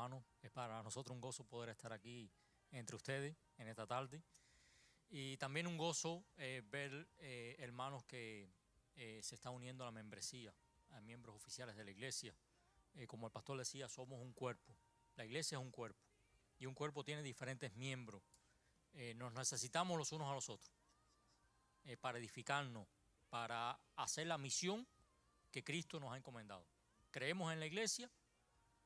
hermanos. Es para nosotros un gozo poder estar aquí entre ustedes en esta tarde. Y también un gozo ver hermanos que se están uniendo a la membresía, a miembros oficiales de la iglesia. Como el pastor decía, somos un cuerpo. La iglesia es un cuerpo. Y un cuerpo tiene diferentes miembros. Nos necesitamos los unos a los otros para edificarnos, para hacer la misión que Cristo nos ha encomendado. Creemos en la iglesia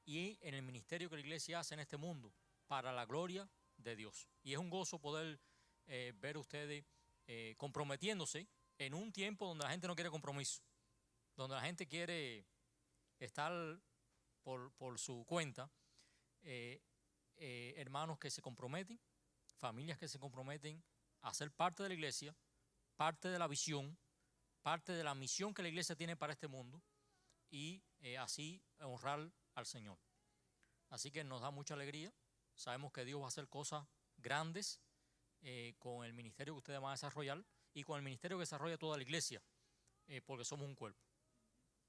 y en el ministerio que la iglesia hace en este mundo para la gloria de Dios. Y es un gozo poder ver ustedes comprometiéndose en un tiempo donde la gente no quiere compromiso, donde la gente quiere estar por su cuenta. Hermanos que se comprometen, familias que se comprometen a ser parte de la iglesia, parte de la visión, parte de la misión que la iglesia tiene para este mundo y así honrar al Señor. Así que nos da mucha alegría. Sabemos que Dios va a hacer cosas grandes con el ministerio que ustedes van a desarrollar y con el ministerio que desarrolla toda la iglesia, porque somos un cuerpo.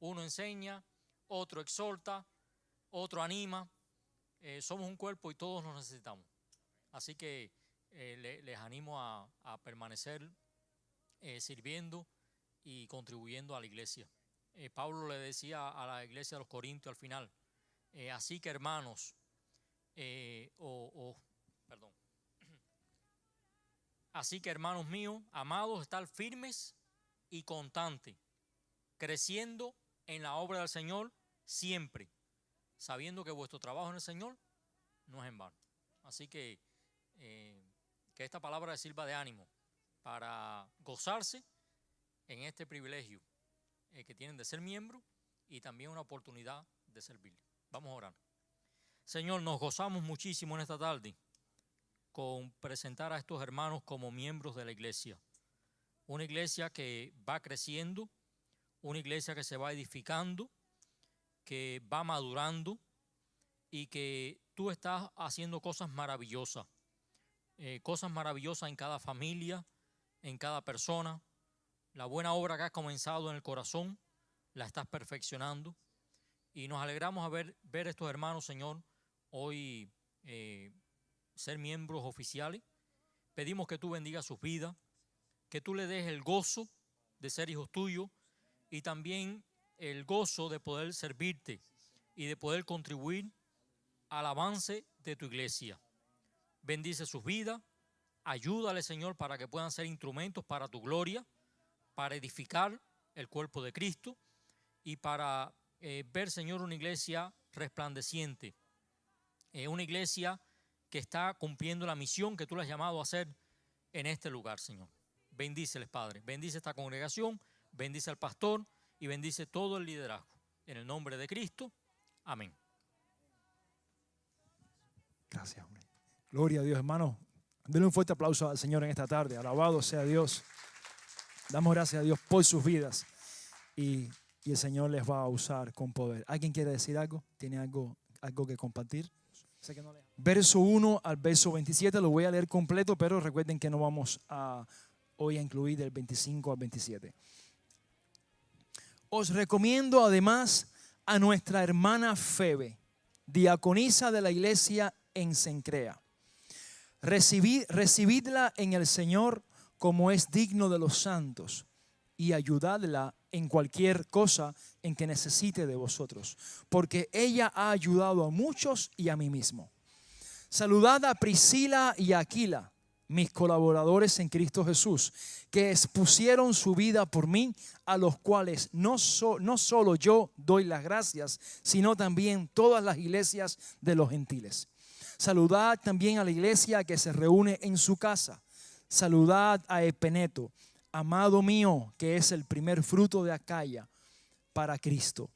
Uno enseña, otro exhorta, otro anima. Somos un cuerpo y todos nos necesitamos. Así que les animo a permanecer sirviendo y contribuyendo a la iglesia. Pablo le decía a la iglesia de los Corintios al final, así que hermanos, así que hermanos míos, amados, estar firmes y constantes, creciendo en la obra del Señor siempre, sabiendo que vuestro trabajo en el Señor no es en vano. Así que esta palabra les sirva de ánimo para gozarse en este privilegio que tienen de ser miembros y también una oportunidad de servir. Vamos a orar. Señor, nos gozamos muchísimo en esta tarde con presentar a estos hermanos como miembros de la iglesia. Una iglesia que va creciendo, una iglesia que se va edificando, que va madurando y que tú estás haciendo cosas maravillosas en cada familia, en cada persona. La buena obra que has comenzado en el corazón la estás perfeccionando y nos alegramos a ver estos hermanos, Señor, hoy ser miembros oficiales. Pedimos que tú bendigas sus vidas, que tú le des el gozo de ser hijos tuyos y también el gozo de poder servirte y de poder contribuir al avance de tu iglesia. Bendice sus vidas, ayúdale, Señor, para que puedan ser instrumentos para tu gloria, para edificar el cuerpo de Cristo y para ver, Señor, una iglesia resplandeciente, una iglesia que está cumpliendo la misión que tú le has llamado a hacer en este lugar, Señor. Bendíceles, Padre. Bendice esta congregación, bendice al pastor y bendice todo el liderazgo. En el nombre de Cristo, amén. Gracias, hombre. Gloria a Dios, hermano. Denle un fuerte aplauso al Señor en esta tarde. Alabado sea Dios. Damos gracias a Dios por sus vidas y el Señor les va a usar con poder. ¿Alguien quiere decir algo? ¿Tiene algo que compartir? Sé que no verso 1 al verso 27 lo voy a leer completo, pero recuerden que no vamos hoy a incluir del 25 al 27. Os recomiendo además a nuestra hermana Febe, diaconisa de la iglesia en Cencrea. Recibidla en el Señor como es digno de los santos y ayudadla en cualquier cosa en que necesite de vosotros, porque ella ha ayudado a muchos y a mí mismo. Saludad a Priscila y a Aquila, mis colaboradores en Cristo Jesús, que expusieron su vida por mí, a los cuales no solo yo doy las gracias, sino también todas las iglesias de los gentiles. Saludad también a la iglesia que se reúne en su casa. Saludad a Epeneto, amado mío, que es el primer fruto de Acaya para Cristo.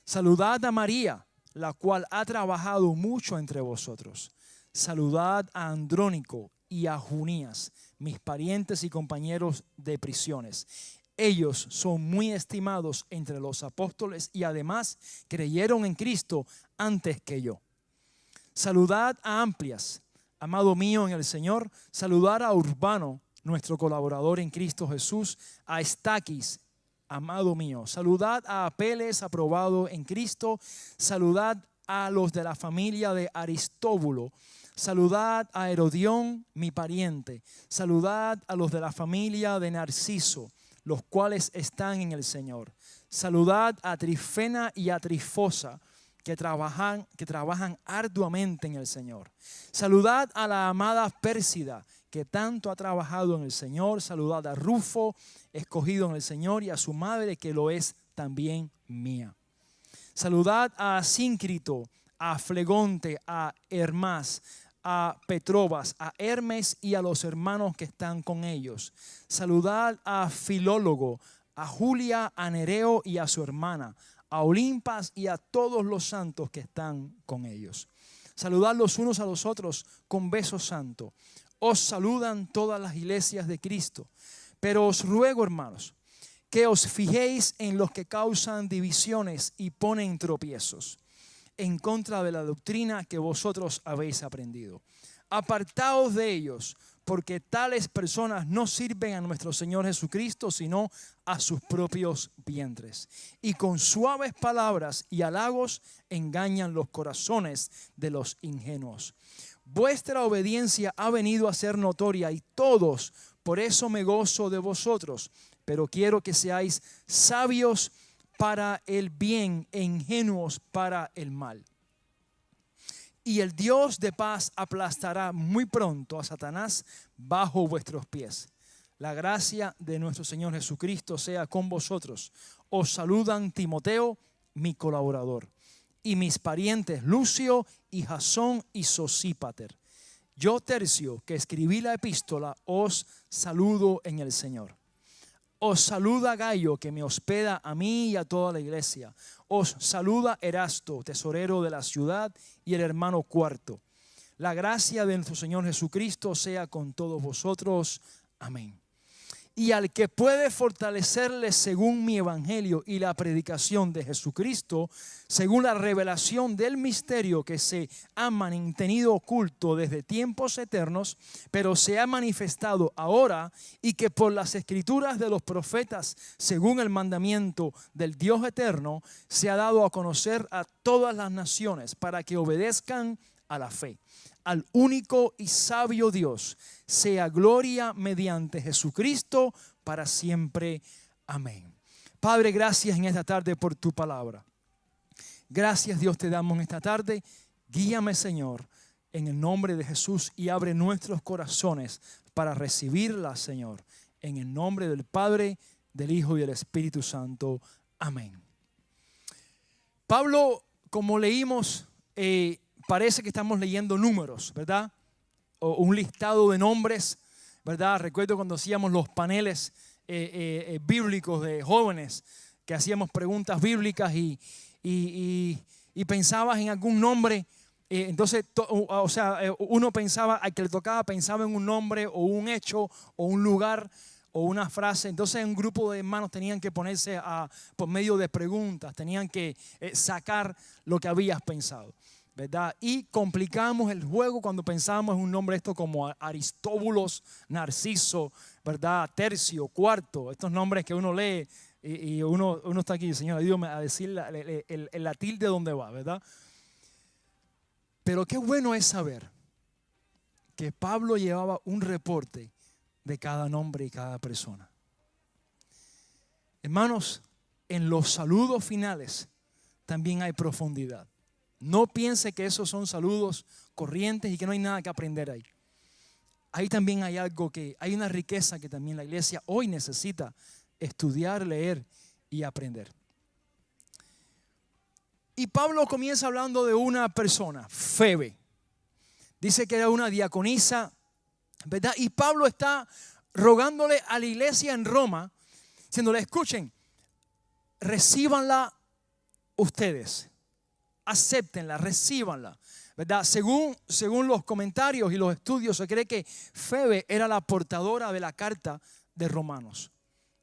Saludad a María, la cual ha trabajado mucho entre vosotros. Saludad a Andrónico y a Junías, mis parientes y compañeros de prisiones. Ellos son muy estimados entre los apóstoles y además creyeron en Cristo antes que yo. Saludad a Amplias, amado mío en el Señor. Saludad a Urbano, nuestro colaborador en Cristo Jesús. A Estaquis, amado mío. Saludad a Apeles, aprobado en Cristo. Saludad a los de la familia de Aristóbulo. Saludad a Herodión, mi pariente. Saludad a los de la familia de Narciso, los cuales están en el Señor. Saludad a Trifena y a Trifosa, que trabajan arduamente en el Señor. Saludad a la amada Pérsida, que tanto ha trabajado en el Señor. Saludad a Rufo, escogido en el Señor, y a su madre, que lo es también mía. Saludad a Asíncrito, a Flegonte, a Hermas, a Petrobas, a Hermes y a los hermanos que están con ellos. Saludad a Filólogo, a Julia, a Nereo y a su hermana, a Olimpas y a todos los santos que están con ellos. Saludad los unos a los otros con beso santo. Os saludan todas las iglesias de Cristo. Pero os ruego, hermanos, que os fijéis en los que causan divisiones y ponen tropiezos en contra de la doctrina que vosotros habéis aprendido. Apartaos de ellos, porque tales personas no sirven a nuestro Señor Jesucristo, sino a sus propios vientres. Y con suaves palabras y halagos engañan los corazones de los ingenuos. Vuestra obediencia ha venido a ser notoria y todos, por eso me gozo de vosotros. Pero quiero que seáis sabios para el bien e ingenuos para el mal. Y el Dios de paz aplastará muy pronto a Satanás bajo vuestros pies. La gracia de nuestro Señor Jesucristo sea con vosotros. Os saludan Timoteo, mi colaborador, y mis parientes Lucio y Jasón y Sosípater. Yo, Tercio, que escribí la epístola, os saludo en el Señor. Os saluda Gayo, que me hospeda a mí y a toda la iglesia. Os saluda Erasto, tesorero de la ciudad, y el hermano Cuarto. La gracia de nuestro Señor Jesucristo sea con todos vosotros. Amén. Y al que puede fortalecerles según mi evangelio y la predicación de Jesucristo, según la revelación del misterio que se ha mantenido oculto desde tiempos eternos, pero se ha manifestado ahora, y que por las escrituras de los profetas, según el mandamiento del Dios eterno, se ha dado a conocer a todas las naciones para que obedezcan a la fe. Al único y sabio Dios sea gloria mediante Jesucristo para siempre. Amén. Padre, gracias en esta tarde por tu palabra. Gracias, Dios, te damos en esta tarde. Guíame, Señor, en el nombre de Jesús, y abre nuestros corazones para recibirla, Señor. En el nombre del Padre, del Hijo y del Espíritu Santo. Amén. Pablo, como leímos, parece que estamos leyendo números, ¿verdad? O un listado de nombres, ¿verdad? Recuerdo cuando hacíamos los paneles bíblicos de jóvenes, que hacíamos preguntas bíblicas y pensabas en algún nombre. Entonces, uno pensaba, al que le tocaba, pensaba en un nombre o un hecho o un lugar o una frase. Entonces, un grupo de hermanos tenían que ponerse por medio de preguntas, tenían que sacar lo que habías pensado, ¿verdad? Y complicamos el juego cuando pensábamos en un nombre esto como Aristóbulos, Narciso, ¿verdad? Tercio, Cuarto, estos nombres que uno lee y uno está aquí, Señor, ayúdame a decir la tilde donde va, ¿verdad? Pero qué bueno es saber que Pablo llevaba un reporte de cada nombre y cada persona. Hermanos, en los saludos finales también hay profundidad. No piense que esos son saludos corrientes y que no hay nada que aprender ahí. Ahí también hay algo hay una riqueza que también la iglesia hoy necesita estudiar, leer y aprender. Y Pablo comienza hablando de una persona, Febe. Dice que era una diaconisa, ¿verdad? Y Pablo está rogándole a la iglesia en Roma, diciéndole, escuchen, recíbanla ustedes. Acéptenla, recíbanla, ¿verdad? Según los comentarios y los estudios, se cree que Febe era la portadora de la carta de Romanos,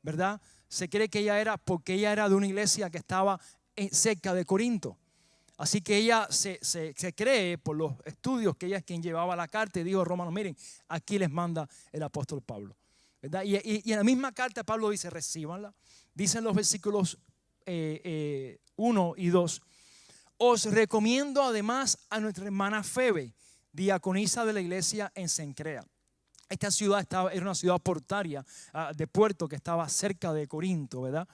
¿verdad? Se cree que ella era, porque ella era de una iglesia que estaba cerca de Corinto. Así que ella se cree, por los estudios, que ella es quien llevaba la carta y dijo a Romanos, miren, aquí les manda el apóstol Pablo, ¿verdad? Y en la misma carta Pablo dice, recíbanla. Dicen los versículos 1 y 2. Os recomiendo además a nuestra hermana Febe, diaconisa de la iglesia en Cencrea. Esta ciudad era una ciudad portuaria de puerto que estaba cerca de Corinto, ¿verdad?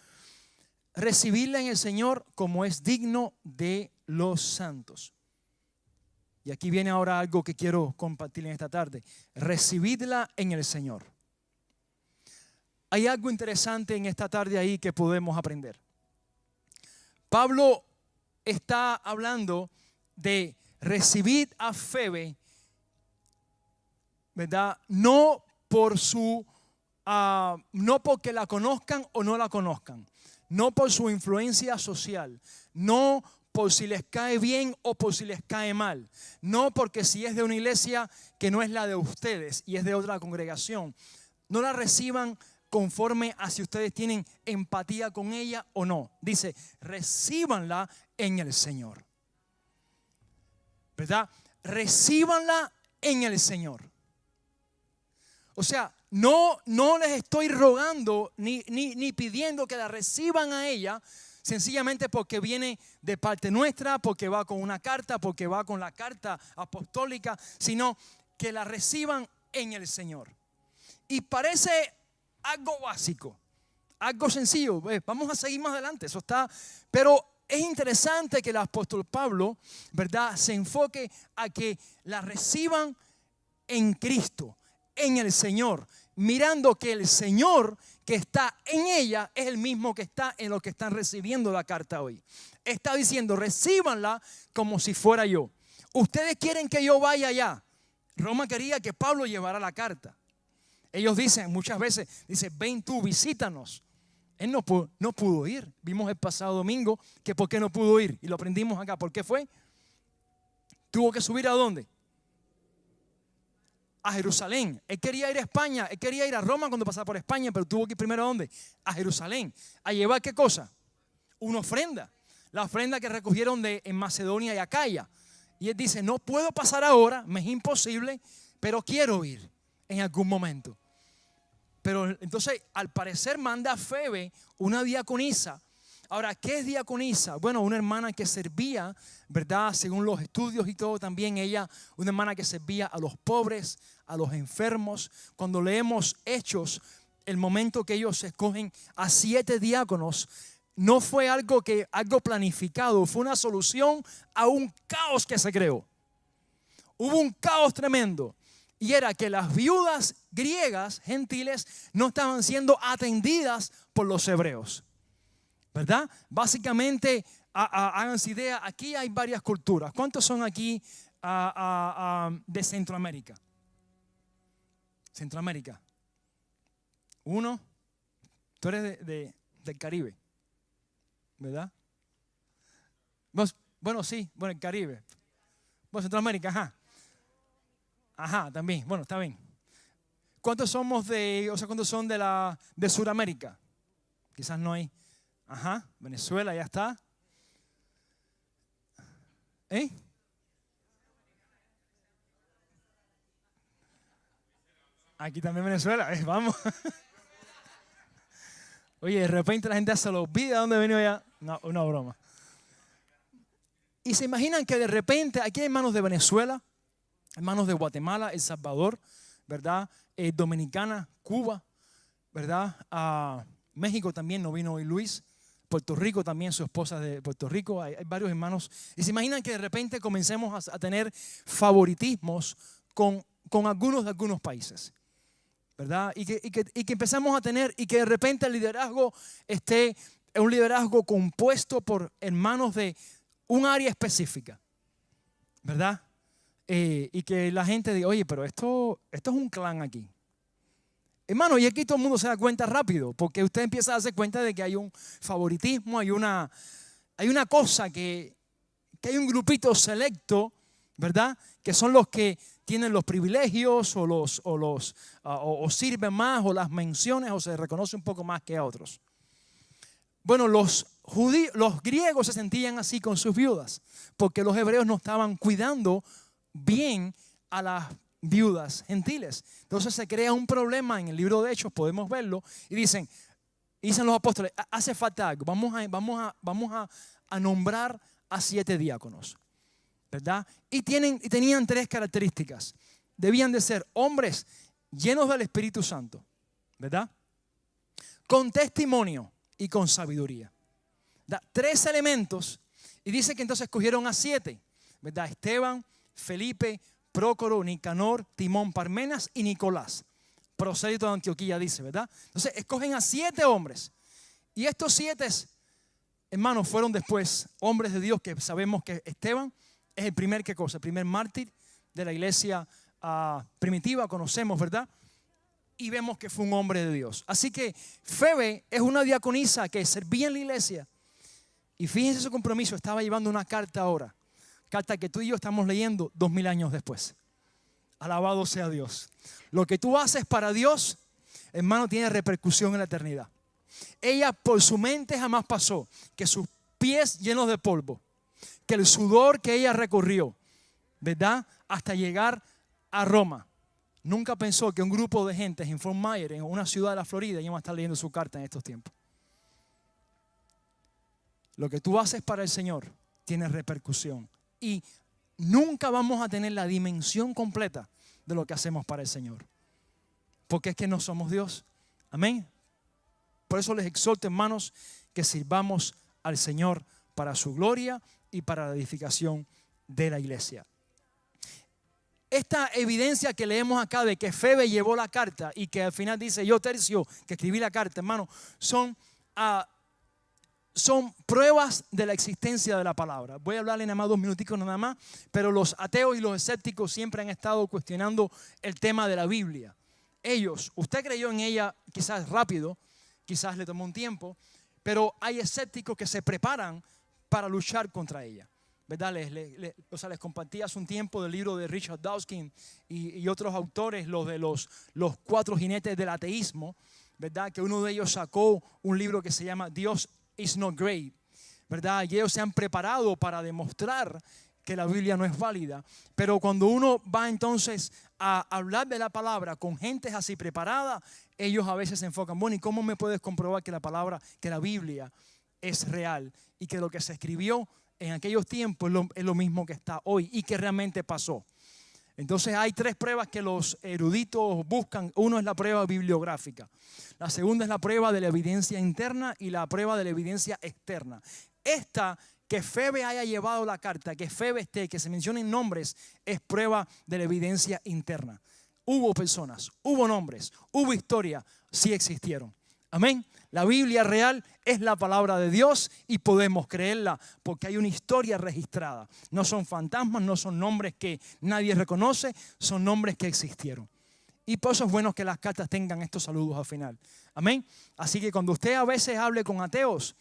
Recibirla en el Señor como es digno de los santos. Y aquí viene ahora algo que quiero compartir en esta tarde. Recibidla en el Señor. Hay algo interesante en esta tarde ahí que podemos aprender. Pablo está hablando de recibir a Febe, ¿verdad? No porque la conozcan o no la conozcan, no por su influencia social, no por si les cae bien o por si les cae mal, no porque si es de una iglesia que no es la de ustedes y es de otra congregación, no la reciban conforme a si ustedes tienen empatía con ella o no. Dice, recíbanla en el Señor. ¿Verdad? Recíbanla en el Señor. O sea, no les estoy rogando ni pidiendo que la reciban a ella, sencillamente porque viene de parte nuestra, porque va con una carta, porque va con la carta apostólica, sino que la reciban en el Señor. Y parece algo básico, algo sencillo. Vamos a seguir más adelante, eso está. Pero es interesante que el apóstol Pablo, ¿verdad?, se enfoque a que la reciban en Cristo, en el Señor, mirando que el Señor que está en ella es el mismo que está en los que están recibiendo la carta hoy. Está diciendo, recíbanla como si fuera yo. Ustedes quieren que yo vaya allá. Roma quería que Pablo llevara la carta. Ellos dicen muchas veces, ven tú, visítanos. Él no pudo ir. Vimos el pasado domingo que por qué no pudo ir. Y lo aprendimos acá. ¿Por qué fue? Tuvo que subir ¿a dónde? A Jerusalén. Él quería ir a España. Él quería ir a Roma cuando pasaba por España. Pero tuvo que ir primero ¿a dónde? A Jerusalén. ¿A llevar qué cosa? Una ofrenda. La ofrenda que recogieron en Macedonia y Acaya. Y él dice, no puedo pasar ahora. Me es imposible. Pero quiero ir en algún momento. Pero entonces, al parecer, manda a Febe, una diaconisa. Ahora, ¿qué es diaconisa? Bueno, una hermana que servía, ¿verdad? Según los estudios y todo, también ella, una hermana que servía a los pobres, a los enfermos. Cuando leemos Hechos, el momento que ellos escogen a 7 diáconos, no fue algo planificado, fue una solución a un caos que se creó. Hubo un caos tremendo. Y era que las viudas griegas, gentiles, no estaban siendo atendidas por los hebreos. ¿Verdad? Básicamente, háganse idea, aquí hay varias culturas. ¿Cuántos son aquí de Centroamérica? Centroamérica. Uno. Tú eres del Caribe. ¿Verdad? Bueno, sí, el Caribe. Bueno, Centroamérica, ajá. Ajá, también. Bueno, está bien. ¿Cuántos somos cuántos son de Sudamérica? Quizás no hay. Ajá, Venezuela, ya está. Aquí también Venezuela, vamos. Oye, de repente la gente se lo olvida dónde venido ya. No, una broma. Y se imaginan que de repente aquí hay hermanos de Venezuela, hermanos de Guatemala, El Salvador, ¿verdad? Dominicana, Cuba, ¿verdad? México también no vino hoy Luis. Puerto Rico también, su esposa de Puerto Rico. Hay varios hermanos. Y se imaginan que de repente comencemos a tener favoritismos con algunos de algunos países, ¿verdad? Y que empezamos a tener, y que de repente el liderazgo esté un liderazgo compuesto por hermanos de un área específica, ¿verdad? Y que la gente diga, oye, pero esto es un clan aquí. Hermano, y aquí todo el mundo se da cuenta rápido, porque usted empieza a darse cuenta de que hay un favoritismo, hay una cosa que hay un grupito selecto, ¿verdad? Que son los que tienen los privilegios o sirven más, o las menciones, o se reconoce un poco más que a otros. Bueno, los griegos se sentían así con sus viudas, porque los hebreos no estaban cuidando bien a las viudas gentiles. Entonces se crea un problema en el libro de Hechos, podemos verlo, y dicen los apóstoles, hace falta algo, vamos a nombrar a 7 diáconos, ¿verdad? Y tenían 3 características. Debían de ser hombres llenos del Espíritu Santo, ¿verdad? Con testimonio y con sabiduría. 3 elementos. Y dice que entonces escogieron a 7, ¿verdad? Esteban, Felipe, Prócoro, Nicanor, Timón, Parmenas y Nicolás, prosélito de Antioquía, dice, ¿verdad? Entonces escogen a 7 hombres. Y estos 7, hermanos, fueron después hombres de Dios, que sabemos que Esteban es el primer, ¿qué cosa? El primer mártir de la iglesia primitiva, conocemos, ¿verdad? Y vemos que fue un hombre de Dios. Así que Febe es una diaconisa que servía en la iglesia. Y fíjense su compromiso, estaba llevando una carta ahora. Carta que tú y yo estamos leyendo 2000 años después. Alabado sea Dios. Lo que tú haces para Dios, hermano, tiene repercusión en la eternidad. Ella por su mente jamás pasó que sus pies llenos de polvo, que el sudor que ella recorrió, ¿verdad? Hasta llegar a Roma. Nunca pensó que un grupo de gente en Fort Myers, en una ciudad de la Florida, iban a estar leyendo su carta en estos tiempos. Lo que tú haces para el Señor tiene repercusión. Y nunca vamos a tener la dimensión completa de lo que hacemos para el Señor. Porque es que no somos Dios. Amén. Por eso les exhorto, hermanos, que sirvamos al Señor para su gloria y para la edificación de la iglesia. Esta evidencia que leemos acá de que Febe llevó la carta y que al final dice yo Tercio que escribí la carta, hermano, son pruebas de la existencia de la palabra. Voy a hablarle nada más 2 minuticos nada más, pero los ateos y los escépticos siempre han estado cuestionando el tema de la Biblia. Usted creyó en ella quizás rápido, quizás le tomó un tiempo, pero hay escépticos que se preparan para luchar contra ella. ¿Verdad? Les compartí hace un tiempo del libro de Richard Dawkins y otros autores, los de los 4 jinetes del ateísmo, ¿verdad? Que uno de ellos sacó un libro que se llama Dios is not great, ¿verdad? Y ellos se han preparado para demostrar que la Biblia no es válida. Pero cuando uno va entonces a hablar de la palabra con gentes así preparadas, ellos a veces se enfocan, bueno, ¿y cómo me puedes comprobar que la Biblia es real y que lo que se escribió en aquellos tiempos es lo mismo que está hoy y que realmente pasó? Entonces hay 3 pruebas que los eruditos buscan. Uno es la prueba bibliográfica. La segunda es la prueba de la evidencia interna y la prueba de la evidencia externa. Esta, que Febe haya llevado la carta, que Febe esté, que se mencionen nombres, es prueba de la evidencia interna. Hubo personas, hubo nombres, hubo historia, sí existieron. Amén. La Biblia real es la palabra de Dios y podemos creerla porque hay una historia registrada. No son fantasmas, no son nombres que nadie reconoce, son nombres que existieron. Y por eso es bueno que las cartas tengan estos saludos al final. Amén. Así que cuando usted a veces hable con ateos,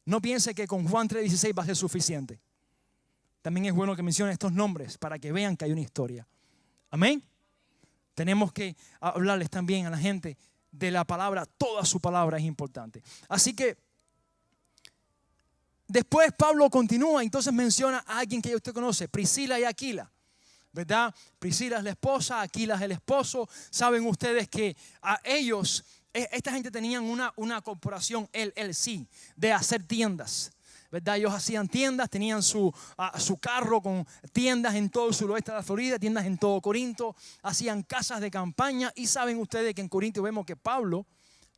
no piense que con Juan 3:16 va a ser suficiente. También es bueno que mencione estos nombres para que vean que hay una historia. Amén. Tenemos que hablarles también a la gente de la palabra. Toda su palabra es importante. Así que después Pablo continúa, entonces menciona a alguien que usted conoce, Priscila y Aquila, ¿verdad? Priscila es la esposa, Aquila es el esposo. Saben ustedes que a ellos, esta gente tenían una corporación, LLC, de hacer tiendas, ¿verdad? Ellos hacían tiendas, tenían su carro con tiendas en todo el suroeste de la Florida, tiendas en todo Corinto, hacían casas de campaña. Y saben ustedes que en Corinto vemos que Pablo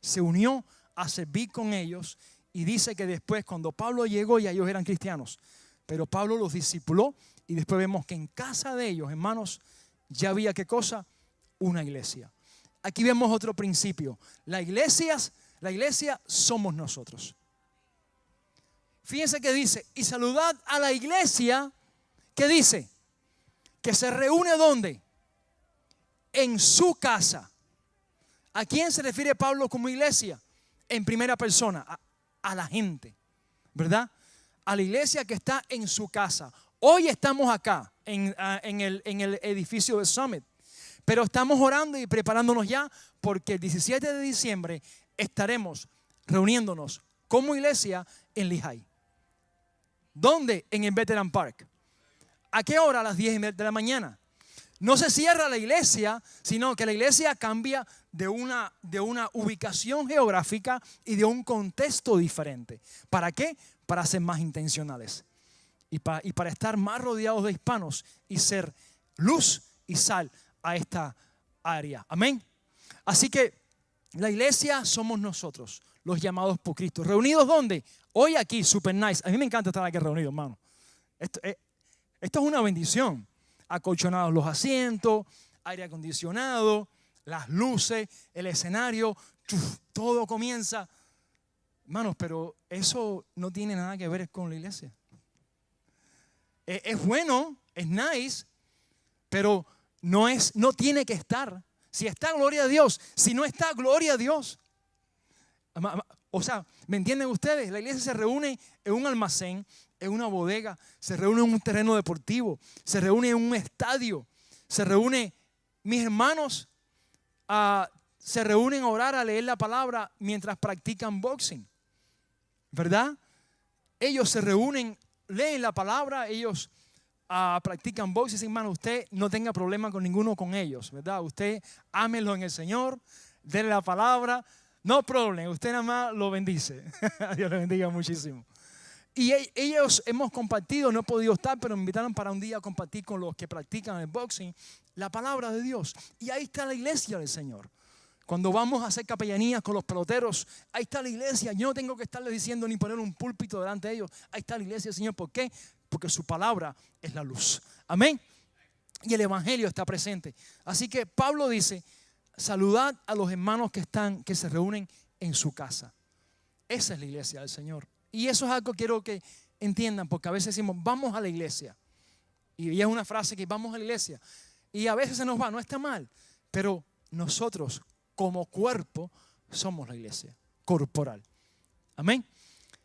se unió a servir con ellos. Y dice que después cuando Pablo llegó ya ellos eran cristianos, pero Pablo los discipuló. Y después vemos que en casa de ellos, hermanos, ya había ¿qué cosa? Una iglesia. Aquí vemos otro principio. La iglesia somos nosotros. Fíjense que dice, y saludad a la iglesia, ¿qué dice? Que se reúne ¿dónde? En su casa. ¿A quién se refiere Pablo como iglesia? En primera persona, a la gente, ¿verdad? A la iglesia que está en su casa. Hoy estamos acá en el edificio de Summit, pero estamos orando y preparándonos ya porque el 17 de diciembre estaremos reuniéndonos como iglesia en Lehigh. ¿Dónde? En el Veteran Park. ¿A qué hora? A las 10 de la mañana. No se cierra la iglesia, sino que la iglesia cambia de una ubicación geográfica y de un contexto diferente. ¿Para qué? Para ser más intencionales. y para estar más rodeados de hispanos y ser luz y sal a esta área. Amén. Así que la iglesia somos nosotros, los llamados por Cristo. ¿Reunidos dónde? Hoy aquí, super nice. A mí me encanta estar aquí reunidos, hermano. Esto es una bendición. Acolchonados los asientos, aire acondicionado, las luces, el escenario, todo comienza. Hermanos, pero eso no tiene nada que ver con la iglesia. Es bueno, es nice, pero no tiene que estar. Si está, gloria a Dios. Si no está, gloria a Dios. O sea, ¿me entienden ustedes? La iglesia se reúne en un almacén, en una bodega, se reúne en un terreno deportivo, se reúne en un estadio, se reúne, mis hermanos, se reúnen a orar, a leer la palabra mientras practican boxing, ¿verdad? Ellos se reúnen, leen la palabra, ellos practican boxing. Hermano, usted no tenga problema con ninguno con ellos, ¿verdad? Usted ámelo en el Señor, déle la palabra, no problema, usted nada más lo bendice. Dios le bendiga muchísimo. Y ellos hemos compartido, no he podido estar, pero me invitaron para un día a compartir con los que practican el boxing la palabra de Dios. Y ahí está la iglesia del Señor. Cuando vamos a hacer capellanías con los peloteros, ahí está la iglesia. Yo no tengo que estarles diciendo ni poner un púlpito delante de ellos. Ahí está la iglesia del Señor. ¿Por qué? Porque su palabra es la luz. Amén. Y el evangelio está presente. Así que Pablo dice, saludad a los hermanos que se reúnen en su casa. Esa es la iglesia del Señor. Y eso es algo que quiero que entiendan, porque a veces decimos, vamos a la iglesia. Y es una frase que vamos a la iglesia. Y a veces se nos va, no está mal. Pero nosotros, como cuerpo, somos la iglesia corporal. Amén.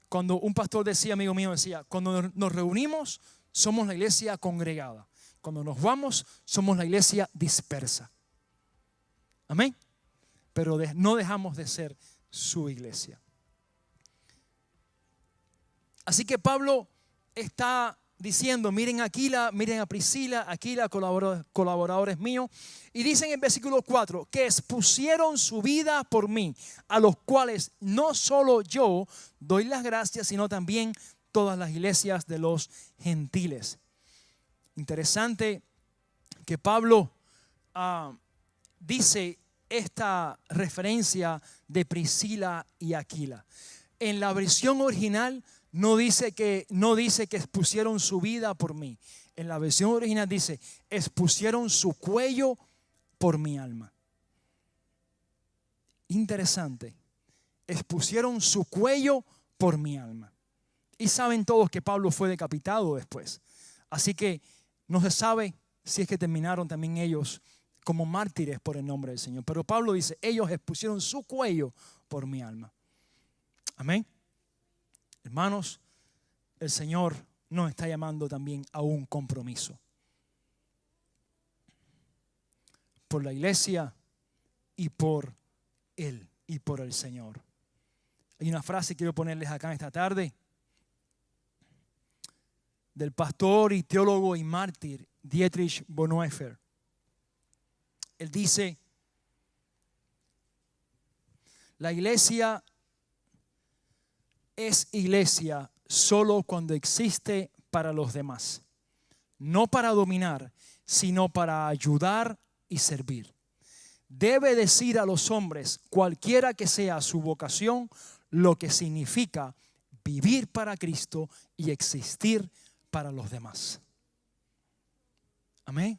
Cuando un pastor decía, amigo mío, decía, cuando nos reunimos, somos la iglesia congregada. Cuando nos vamos, somos la iglesia dispersa. Amén. Pero no dejamos de ser su iglesia. Así que Pablo está diciendo, miren a Aquila, miren a Priscila, Aquila, colaboradores míos. Y dice en el versículo 4, que expusieron su vida por mí, a los cuales no solo yo doy las gracias, sino también todas las iglesias de los gentiles. Interesante que Pablo dice esta referencia de Priscila y Aquila. En la versión original no dice que expusieron su vida por mí. En la versión original dice, expusieron su cuello por mi alma. Interesante. Expusieron su cuello por mi alma. Y saben todos que Pablo fue decapitado después. Así que no se sabe si es que terminaron también ellos como mártires por el nombre del Señor. Pero Pablo dice, ellos expusieron su cuello por mi alma. Amén. Hermanos, el Señor nos está llamando también a un compromiso. Por la iglesia y por Él y por el Señor. Hay una frase que quiero ponerles acá esta tarde del pastor y teólogo y mártir Dietrich Bonhoeffer. Él dice, la iglesia es iglesia solo cuando existe para los demás, no para dominar, sino para ayudar y servir. Debe decir a los hombres, cualquiera que sea su vocación, lo que significa vivir para Cristo y existir para los demás. Amén.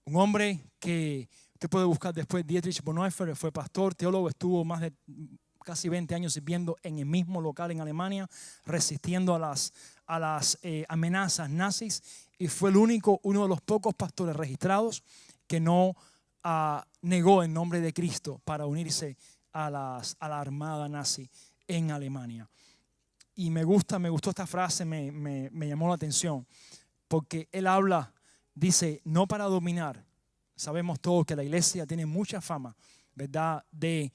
Un hombre que usted puede buscar después, Dietrich Bonhoeffer, fue pastor, teólogo, estuvo más de casi 20 años sirviendo en el mismo local en Alemania, resistiendo a las amenazas nazis, y fue uno de los pocos pastores registrados que no negó el nombre de Cristo para unirse a la armada nazi en Alemania. Y me gustó esta frase, me llamó la atención, porque él dice, no para dominar. Sabemos todos que la iglesia tiene mucha fama, ¿verdad?, de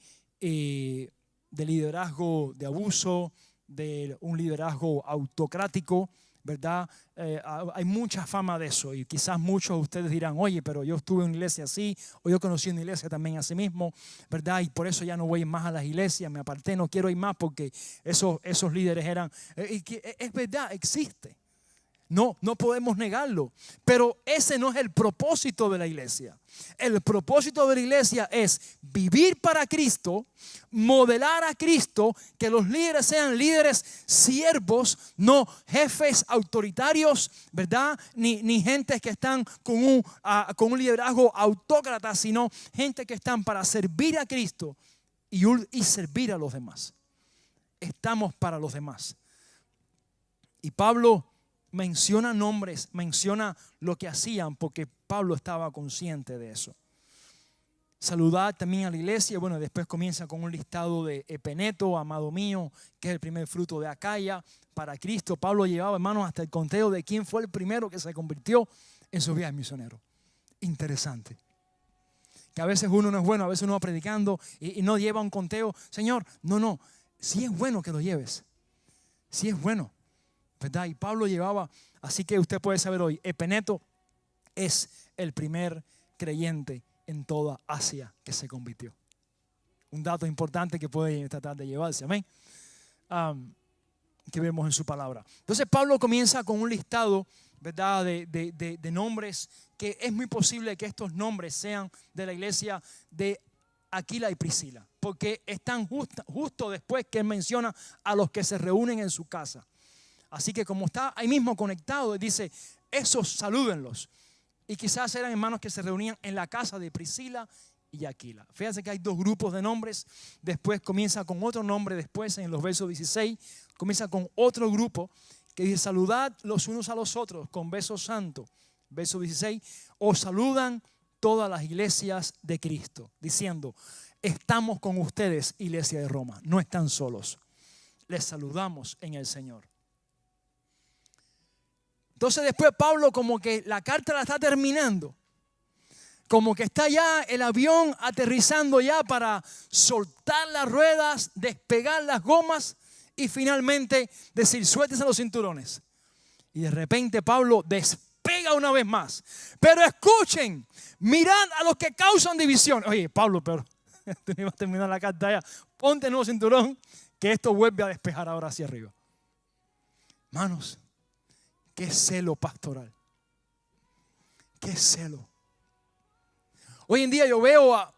liderazgo de abuso, de un liderazgo autocrático, ¿verdad? Hay mucha fama de eso, y quizás muchos de ustedes dirán, oye, pero yo estuve en una iglesia así, o yo conocí una iglesia también así mismo, ¿verdad? Y por eso ya no voy más a las iglesias, me aparté, no quiero ir más porque esos líderes eran... Es verdad, existe. No podemos negarlo. Pero ese no es el propósito de la iglesia. El propósito de la iglesia es vivir para Cristo, modelar a Cristo, que los líderes sean líderes siervos, no jefes autoritarios, ¿verdad? Ni gente que están con un liderazgo autócrata, sino gente que están para servir a Cristo y servir a los demás. Estamos para los demás. Y Pablo menciona nombres, menciona lo que hacían, porque Pablo estaba consciente de eso. Saludad también a la iglesia. Bueno, después comienza con un listado de Epeneto, amado mío, que es el primer fruto de Acaya para Cristo. Pablo llevaba, hermanos, hasta el conteo de quién fue el primero que se convirtió en su viaje misionero. Interesante. Que a veces uno no es bueno, a veces uno va predicando y no lleva un conteo. Señor, no, sí es bueno que lo lleves. Sí es bueno, ¿verdad? Y Pablo llevaba, así que usted puede saber hoy, Epeneto es el primer creyente en toda Asia que se convirtió. Un dato importante que puede tratar de llevarse, amén. Que vemos en su palabra. Entonces Pablo comienza con un listado, ¿verdad? De nombres, que es muy posible que estos nombres sean de la iglesia de Aquila y Priscila, porque están justo después que él menciona a los que se reúnen en su casa. Así que como está ahí mismo conectado, dice, esos salúdenlos. Y quizás eran hermanos que se reunían en la casa de Priscila y Aquila. Fíjense que hay dos grupos de nombres. Después comienza con otro nombre. Después en los versos 16 comienza con otro grupo que dice, saludad los unos a los otros con beso santo. Verso 16, os saludan todas las iglesias de Cristo, diciendo, estamos con ustedes, iglesia de Roma. No están solos. Les saludamos en el Señor. Entonces después Pablo como que la carta la está terminando. Como que está ya el avión aterrizando ya para soltar las ruedas, despegar las gomas y finalmente decir, suéltense los cinturones. Y de repente Pablo despega una vez más. Pero escuchen, mirad a los que causan división. Oye, Pablo, pero tú no ibas a terminar la carta ya. Ponte el nuevo cinturón que esto vuelve a despejar ahora hacia arriba. Hermanos, qué celo pastoral. Qué celo. Hoy en día yo veo a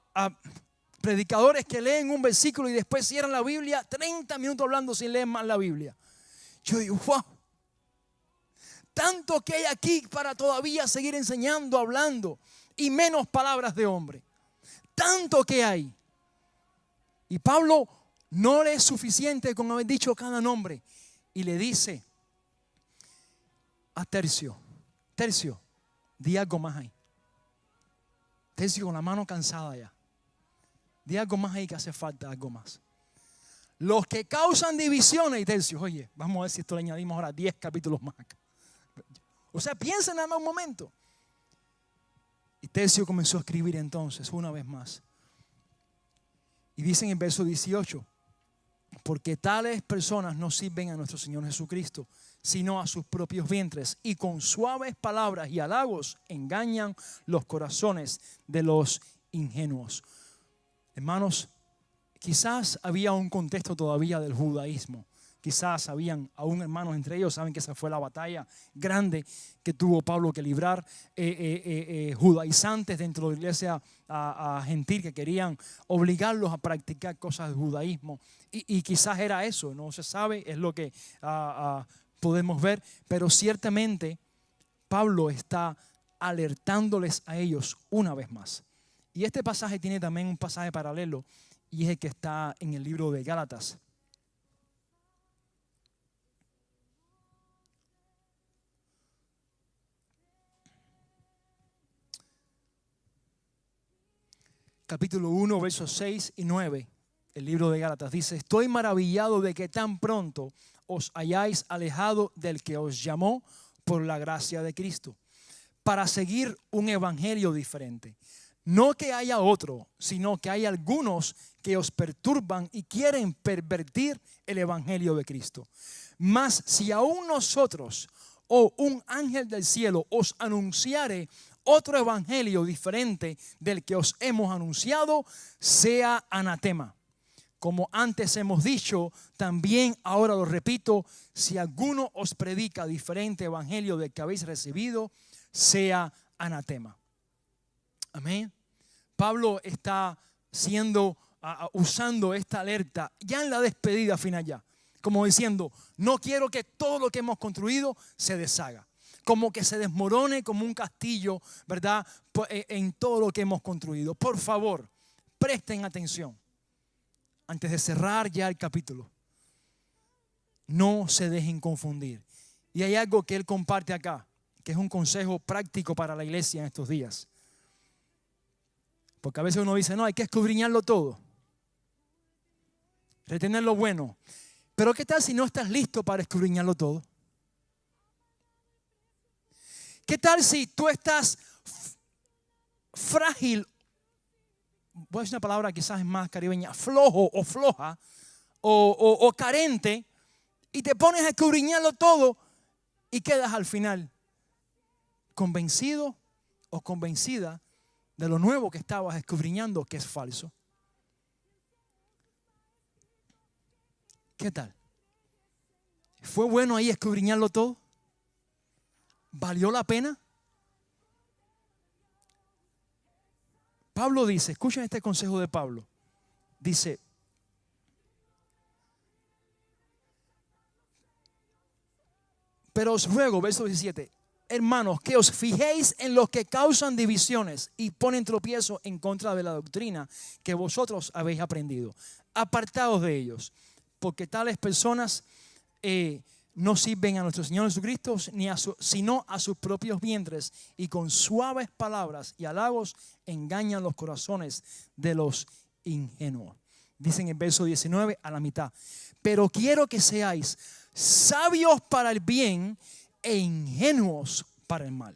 predicadores que leen un versículo y después cierran la Biblia, 30 minutos hablando sin leer más la Biblia. Yo digo, wow. Tanto que hay aquí para todavía seguir enseñando, hablando y menos palabras de hombre. Tanto que hay. Y Pablo no le es suficiente con haber dicho cada nombre. Y le dice a Tercio, di algo más ahí. Tercio con la mano cansada ya. Di algo más ahí que hace falta, algo más. Los que causan divisiones, y Tercio, oye, vamos a ver si esto le añadimos ahora 10 capítulos más acá. O sea, piensen nada más un momento. Y Tercio comenzó a escribir entonces, una vez más. Y dice en el verso 18, porque tales personas no sirven a nuestro Señor Jesucristo, sino a sus propios vientres, y con suaves palabras y halagos engañan los corazones de los ingenuos. Hermanos, quizás había un contexto todavía del judaísmo. Quizás habían aún hermanos entre ellos, saben que esa fue la batalla grande que tuvo Pablo que librar, judaizantes dentro de la iglesia gentil que querían obligarlos a practicar cosas del judaísmo. Y quizás era eso, no se sabe, es lo que podemos ver, pero ciertamente Pablo está alertándoles a ellos una vez más. Y este pasaje tiene también un pasaje paralelo y es el que está en el libro de Gálatas. Capítulo 1, versos 6 y 9, el libro de Gálatas dice, estoy maravillado de que tan pronto os hayáis alejado del que os llamó por la gracia de Cristo, para seguir un evangelio diferente. No que haya otro, sino que hay algunos que os perturban y quieren pervertir el evangelio de Cristo. Mas si aún nosotros o un ángel del cielo os anunciare otro evangelio diferente del que os hemos anunciado, sea anatema. como antes hemos dicho, también ahora lo repito, si alguno os predica diferente evangelio del que habéis recibido, sea anatema. Amén. Pablo está usando esta alerta ya en la despedida final ya, como diciendo, no quiero que todo lo que hemos construido se deshaga, como que se desmorone como un castillo, ¿verdad? En todo lo que hemos construido. Por favor, presten atención antes de cerrar ya el capítulo. No se dejen confundir. Y hay algo que él comparte acá, que es un consejo práctico para la iglesia en estos días. Porque a veces uno dice, no, hay que escudriñarlo todo, retener lo bueno. Pero ¿qué tal si no estás listo para escudriñarlo todo? ¿Qué tal si tú estás frágil? Voy a decir una palabra quizás más caribeña, flojo o floja o carente, y te pones a escudriñarlo todo y quedas al final convencido o convencida de lo nuevo que estabas escudriñando que es falso. ¿Qué tal? ¿Fue bueno ahí escudriñarlo todo? ¿Valió la pena? Pablo dice, escuchen este consejo de Pablo. Dice, pero os ruego, verso 17, hermanos, que os fijéis en los que causan divisiones y ponen tropiezo en contra de la doctrina que vosotros habéis aprendido. Apartaos de ellos, porque tales personas no sirven a nuestro Señor Jesucristo, sino a sus propios vientres, y con suaves palabras y halagos engañan los corazones de los ingenuos. Dicen en el verso 19 a la mitad, pero quiero que seáis sabios para el bien e ingenuos para el mal.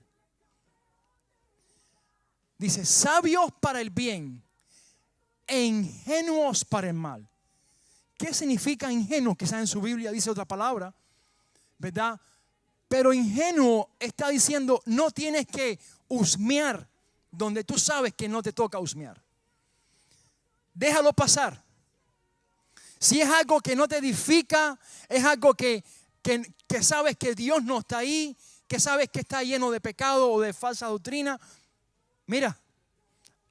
Dice, sabios para el bien e ingenuos para el mal. ¿Qué significa ingenuo? Quizás en su Biblia dice otra palabra, ¿verdad? Pero ingenuo está diciendo, no tienes que husmear donde tú sabes que no te toca husmear. Déjalo pasar. Si es algo que no te edifica, es algo que sabes que Dios no está ahí, que sabes que está lleno de pecado o de falsa doctrina, mira,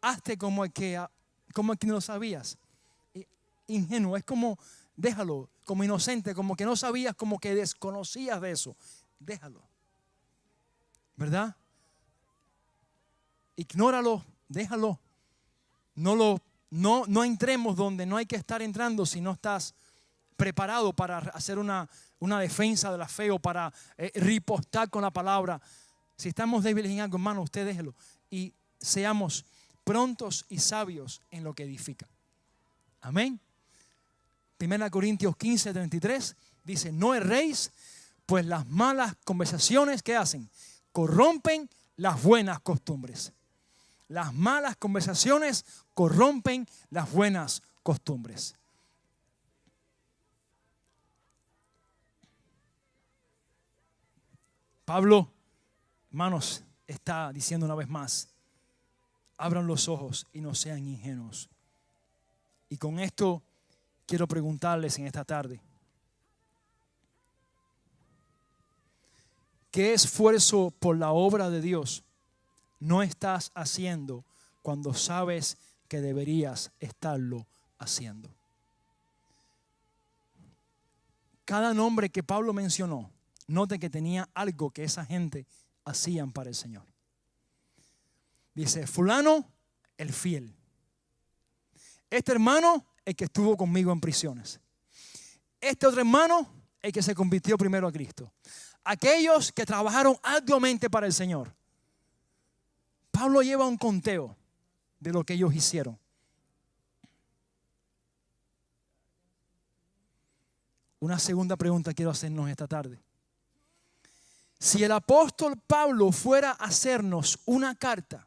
hazte como el que no lo sabías. Ingenuo, es como, déjalo, como inocente, como que no sabías, como que desconocías de eso. Déjalo, ¿verdad? Ignóralo, déjalo. No entremos donde no hay que estar entrando si no estás preparado para hacer una defensa de la fe o para ripostar con la palabra. Si estamos débiles en algo, hermano, usted déjelo. Y seamos prontos y sabios en lo que edifica. Amén. 1 Corintios 15:33 dice, no erréis, pues las malas conversaciones, ¿qué hacen? Corrompen las buenas costumbres. Las malas conversaciones corrompen las buenas costumbres. Pablo, hermanos, está diciendo una vez más, abran los ojos y no sean ingenuos. Y con esto quiero preguntarles en esta tarde, ¿qué esfuerzo por la obra de Dios no estás haciendo cuando sabes que deberías estarlo haciendo? Cada nombre que Pablo mencionó, note que tenía algo que esa gente hacían para el Señor. Dice, fulano, el fiel. Este hermano, el que estuvo conmigo en prisiones. Este otro hermano, el que se convirtió primero a Cristo. Aquellos que trabajaron arduamente para el Señor. Pablo lleva un conteo de lo que ellos hicieron. Una segunda pregunta quiero hacernos esta tarde. Si el apóstol Pablo fuera a hacernos una carta,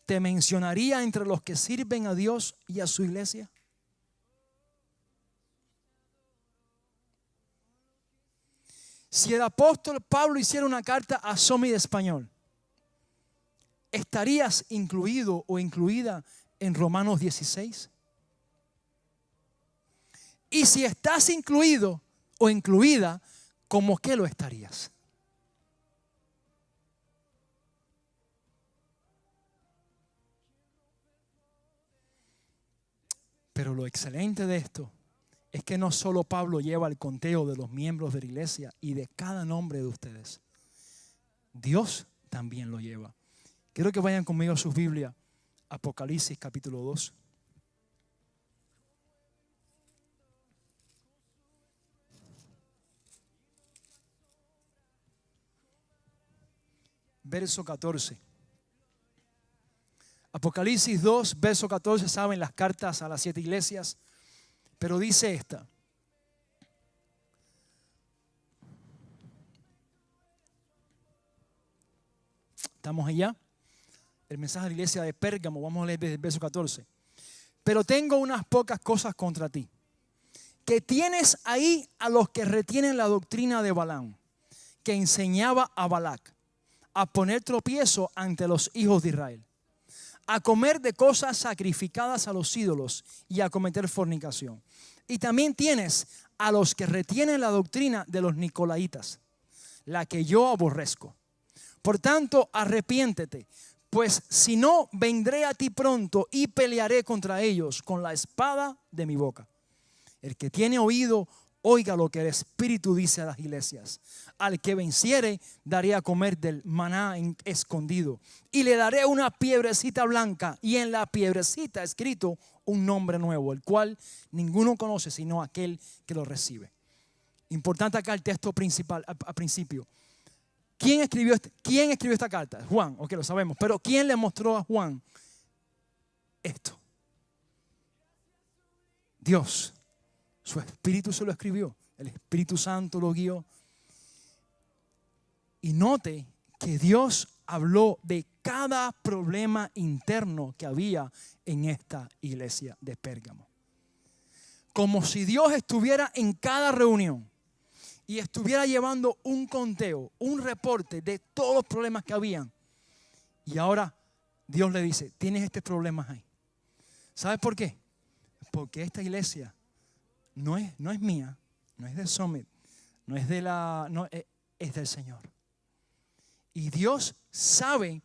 ¿te mencionaría entre los que sirven a Dios y a su iglesia? Si el apóstol Pablo hiciera una carta a Somi de Español, ¿estarías incluido o incluida en Romanos 16? Y si estás incluido o incluida, ¿cómo que lo estarías? Pero lo excelente de esto es que no solo Pablo lleva el conteo de los miembros de la iglesia y de cada nombre de ustedes. Dios también lo lleva. Quiero que vayan conmigo a sus Biblias, Apocalipsis capítulo 2. Verso 14. Apocalipsis 2, verso 14, saben las cartas a las 7 iglesias, pero dice esta. ¿Estamos allá? El mensaje de la iglesia de Pérgamo, vamos a leer desde el verso 14. Pero tengo unas pocas cosas contra ti, que tienes ahí a los que retienen la doctrina de Balaam, que enseñaba a Balac a poner tropiezo ante los hijos de Israel, a comer de cosas sacrificadas a los ídolos y a cometer fornicación. Y también tienes a los que retienen la doctrina de los nicolaitas, la que yo aborrezco. Por tanto, arrepiéntete, pues si no, vendré a ti pronto y pelearé contra ellos con la espada de mi boca. El que tiene oído, oiga lo que el Espíritu dice a las iglesias. Al que venciere, daré a comer del maná escondido. Y le daré una piedrecita blanca, y en la piedrecita escrito un nombre nuevo, el cual ninguno conoce sino aquel que lo recibe. Importante acá el texto principal, al principio. ¿Quién escribió esta carta? Juan, ok, lo sabemos. Pero ¿quién le mostró a Juan esto? Dios. Su Espíritu se lo escribió. El Espíritu Santo lo guió. Y note que Dios habló de cada problema interno que había en esta iglesia de Pérgamo. Como si Dios estuviera en cada reunión y estuviera llevando un conteo, un reporte de todos los problemas que habían. Y ahora Dios le dice, tienes estos problemas ahí. ¿Sabes por qué? Porque esta iglesia no es mía, no es de Summit, es del Señor. Y Dios sabe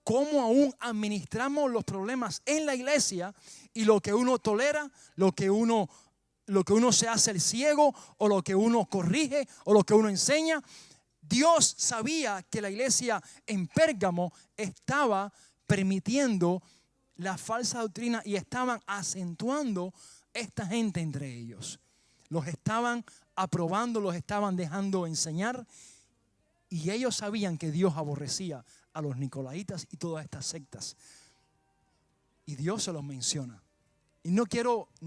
cómo aún administramos los problemas en la iglesia y lo que uno tolera, lo que uno se hace el ciego o lo que uno corrige o lo que uno enseña. Dios sabía que la iglesia en Pérgamo estaba permitiendo la falsa doctrina y estaban acentuando esta gente entre ellos. Los estaban aprobando, los estaban dejando enseñar. Y ellos sabían que Dios aborrecía a los nicolaitas y todas estas sectas. Y Dios se los menciona. Y no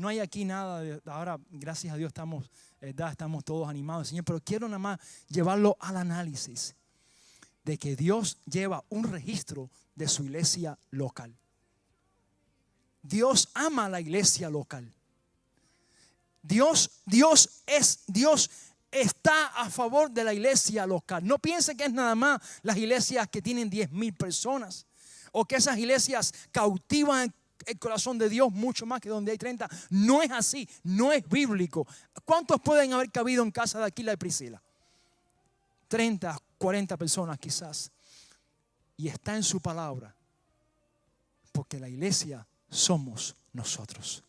hay aquí nada de ahora, gracias a Dios estamos todos animados, Señor, pero quiero nada más llevarlo al análisis de que Dios lleva un registro de su iglesia local. Dios ama a la iglesia local. Dios está a favor de la iglesia local. No piense que es nada más las iglesias que tienen 10,000 personas o que esas iglesias cautivan el corazón de Dios mucho más que donde hay 30. No es así, no es bíblico. ¿Cuántos pueden haber cabido en casa de Aquila y Priscila? 30, 40 personas quizás. Y está en su palabra, porque la iglesia somos nosotros.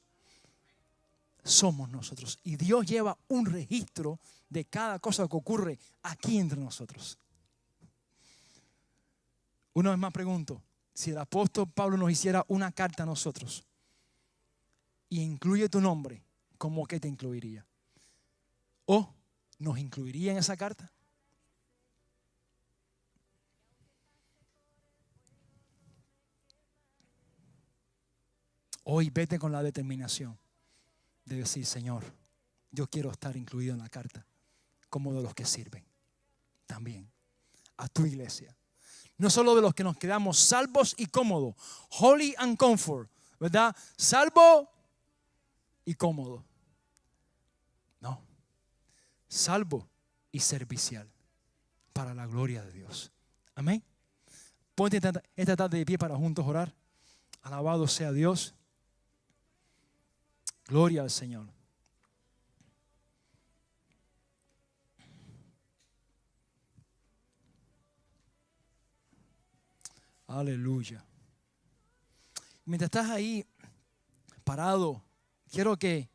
Somos nosotros. Y Dios lleva un registro de cada cosa que ocurre aquí entre nosotros. Una vez más pregunto, si el apóstol Pablo nos hiciera una carta a nosotros y incluye tu nombre, ¿cómo que te incluiría? ¿O nos incluiría en esa carta? Hoy vete con la determinación de decir, Señor, yo quiero estar incluido en la carta como de los que sirven también a tu iglesia. No solo de los que nos quedamos salvos y cómodos, holy and comfort, ¿verdad? Salvo y cómodo. No, salvo y servicial para la gloria de Dios. Amén. Ponte esta tarde de pie para juntos orar. Alabado sea Dios. Gloria al Señor. Aleluya. Mientras estás ahí parado, quiero que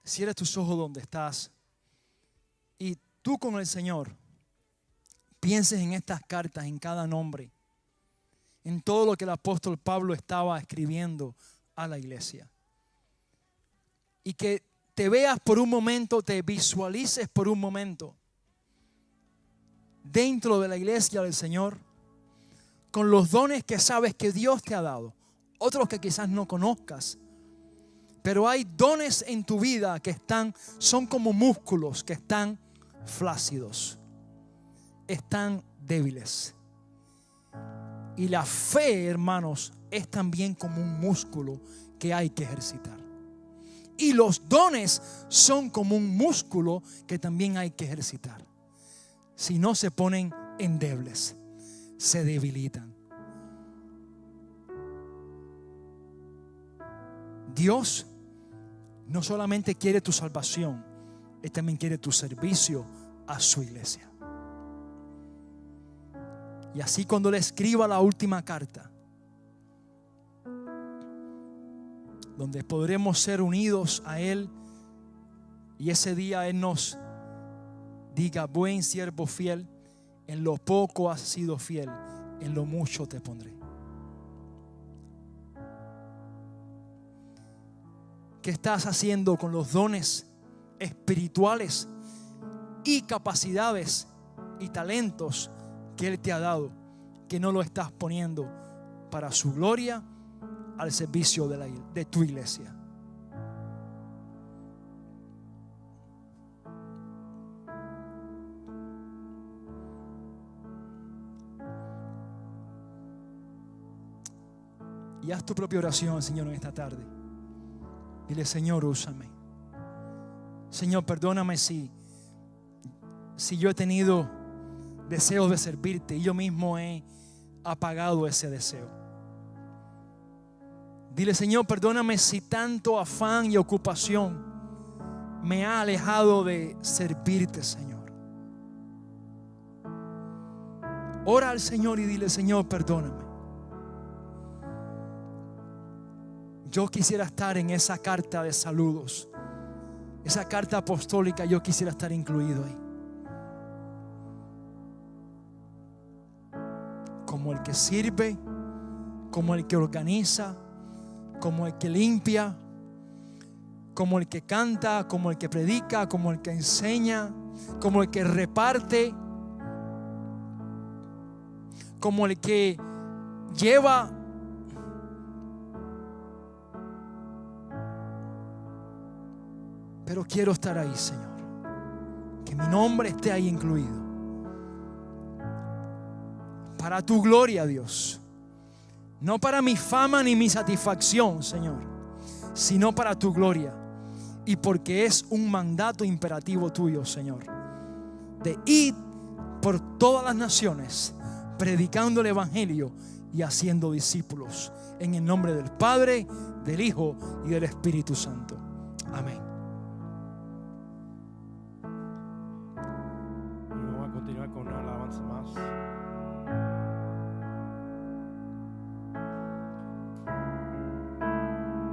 cierres tus ojos donde estás y tú con el Señor pienses en estas cartas, en cada nombre, en todo lo que el apóstol Pablo estaba escribiendo a la iglesia. Y que te veas por un momento, te visualices por un momento dentro de la iglesia del Señor, con los dones que sabes que Dios te ha dado, otros que quizás no conozcas, pero hay dones en tu vida que son como músculos que están flácidos, están débiles. Y la fe, hermanos, es también como un músculo que hay que ejercitar. Y los dones son como un músculo que también hay que ejercitar. Si no, se ponen endebles, se debilitan. Dios no solamente quiere tu salvación, Él también quiere tu servicio a su iglesia. Y así cuando le escriba la última carta, donde podremos ser unidos a Él, y ese día Él nos diga: buen siervo fiel, en lo poco has sido fiel, en lo mucho te pondré. ¿Qué estás haciendo con los dones espirituales y capacidades y talentos que Él te ha dado, que no lo estás poniendo para su gloria, al servicio de tu iglesia? Y haz tu propia oración, Señor, en esta tarde. Dile: Señor, úsame. Señor, perdóname si yo he tenido deseos de servirte y yo mismo he apagado ese deseo. Dile: Señor, perdóname si tanto afán y ocupación me ha alejado de servirte, Señor. Ora al Señor y dile: Señor, perdóname. Yo quisiera estar en esa carta de saludos, esa carta apostólica. Yo quisiera estar incluido ahí, como el que sirve, como el que organiza, como el que limpia, como el que canta, como el que predica, como el que enseña, como el que reparte, como el que lleva. Pero quiero estar ahí, Señor, que mi nombre esté ahí incluido, para tu gloria, Dios. No para mi fama ni mi satisfacción, Señor, sino para tu gloria. Y porque es un mandato imperativo tuyo, Señor, de ir por todas las naciones, predicando el evangelio y haciendo discípulos. En el nombre del Padre, del Hijo y del Espíritu Santo. Amén. Vamos a continuar con una alabanza más.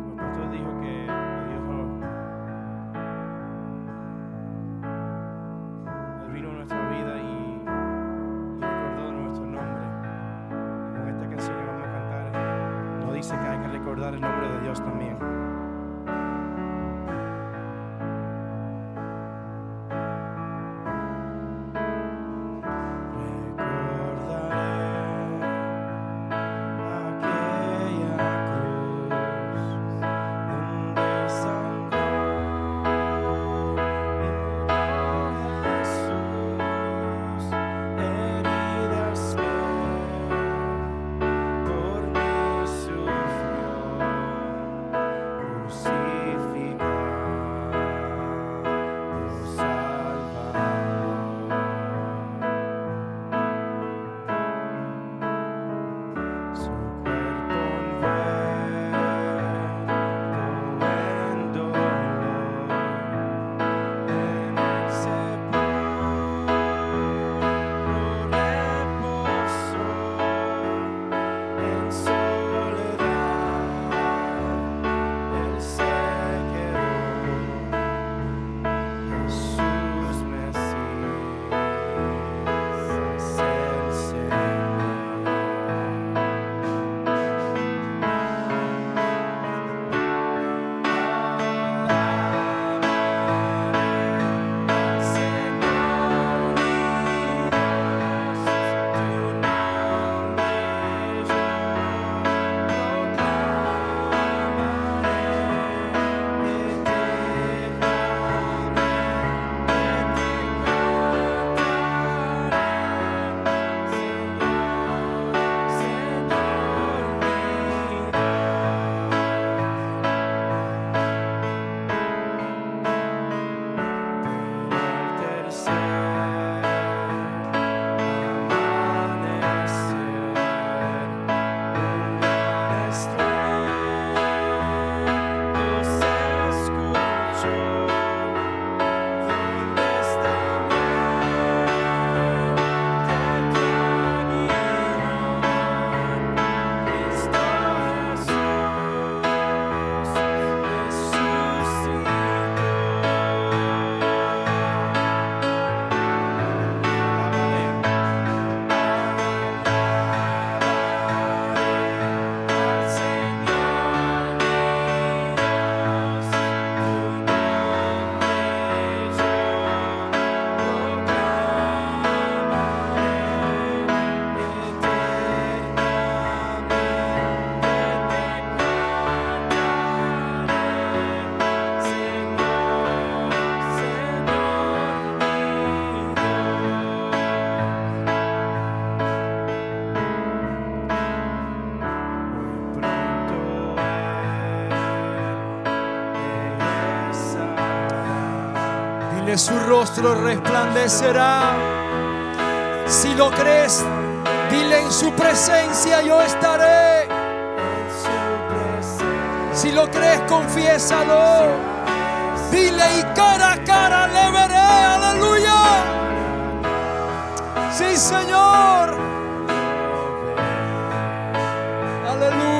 El pastor dijo que Dios vino a nuestra vida y recordó nuestro nombre. Y con esta canción que vamos a cantar, nos dice que hay que recordar el nombre de Dios también. que su rostro resplandecerá. Si lo crees, dile: en su presencia yo estaré. Si lo crees, confiésalo. Dile: y cara a cara le veré. Aleluya. Sí, Señor. Aleluya.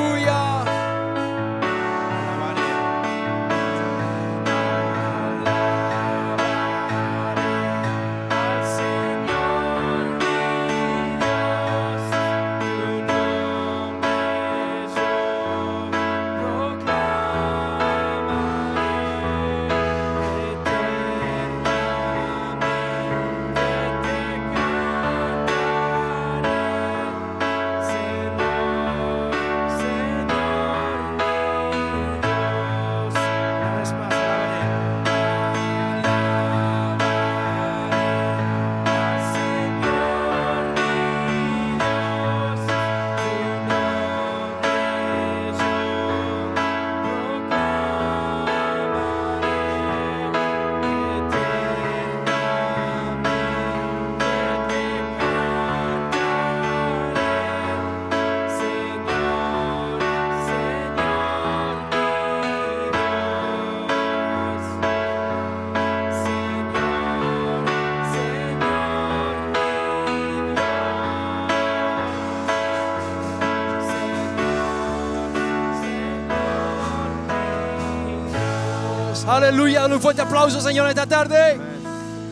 Aleluya, dale un fuerte aplauso, Señor, esta tarde.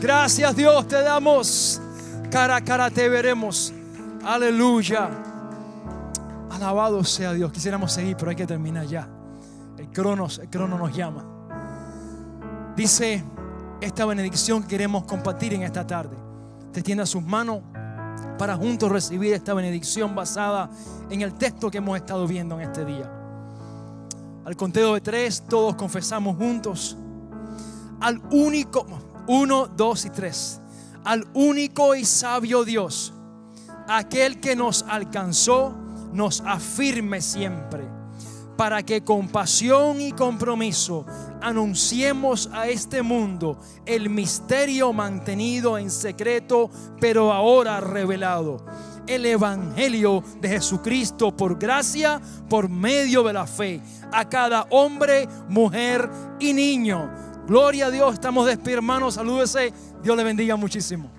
Gracias, Dios, te damos. Cara a cara te veremos. Aleluya. Alabado sea Dios. Quisiéramos seguir, pero hay que terminar ya. El crono nos llama. Dice esta benedicción que queremos compartir en esta tarde. Te extienda sus manos para juntos recibir esta benedicción basada en el texto que hemos estado viendo en este día. Al conteo de 3, todos confesamos juntos al único, 1, 2 y 3, al único y sabio Dios, aquel que nos alcanzó, nos afirme siempre, para que con pasión y compromiso anunciemos a este mundo el misterio mantenido en secreto, pero ahora revelado. El evangelio de Jesucristo por gracia, por medio de la fe, a cada hombre, mujer y niño. Gloria a Dios. Estamos despiertos, hermanos. Salúdese. Dios le bendiga muchísimo.